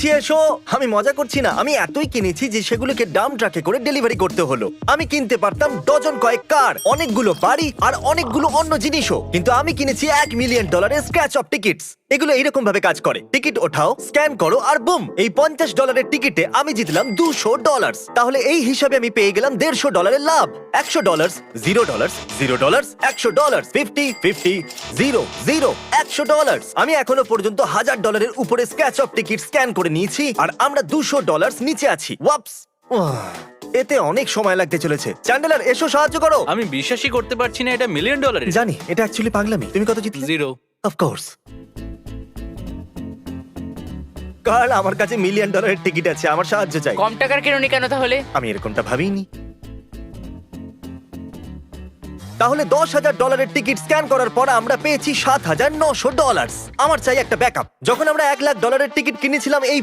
নিচে এসো। আমি মজা করছি না, আমি এতই কিনেছি যে সেগুলোকে ডাম ট্রাকে করে ডেলিভারি করতে হলো। আমি কিনতে পারতাম ডজন কয়েক কার, অনেকগুলো বাড়ি আর অনেকগুলো অন্য জিনিসও, কিন্তু আমি কিনেছি $1 মিলিয়ন স্ক্র্যাচ অফ টিকিটস। এগুলো এইরকম ভাবে কাজ করে, টিকিট ওঠাও, স্ক্যান করো আর বুম, এই $50 টিকিটে আমি জিতলাম $200। তাহলে এই হিসাবে আমি পেয়ে গেলাম $150 লাভ। $100, $0, $0, $100, 50, 50, 0, 0, $100। আমি এখনো পর্যন্ত $1000 উপরে স্ক্র্যাচ অফ টিকিট স্ক্যান করে নিয়েছি আর আমরা $200 নিচে আছি। ওয়াপস! এতে অনেক সময় লাগতে চলেছে। চ্যান্ডেলার, এসো সাহায্য করো। আমি বিশ্বাসই করতে পারছি না এটা $1 মিলিয়ন। জানি এটা অ্যাকচুয়ালি পাগলামি। তুমি কত জিতলে? 0। অফকোর্স। কাল আমার কাছে $1 মিলিয়ন টিকিট আছে, আমার সাহায্য চাই। কম টাকার কেননি কেন তাহলে? আমি এরকমটা ভাবিনি। তাহলে $10,000 টিকিট স্ক্যান করার পর আমরা পেয়েছি $7,900। আমার চাই একটা ব্যাকআপ। যখন আমরা $1,00,000 টিকিট কিনেছিলাম এই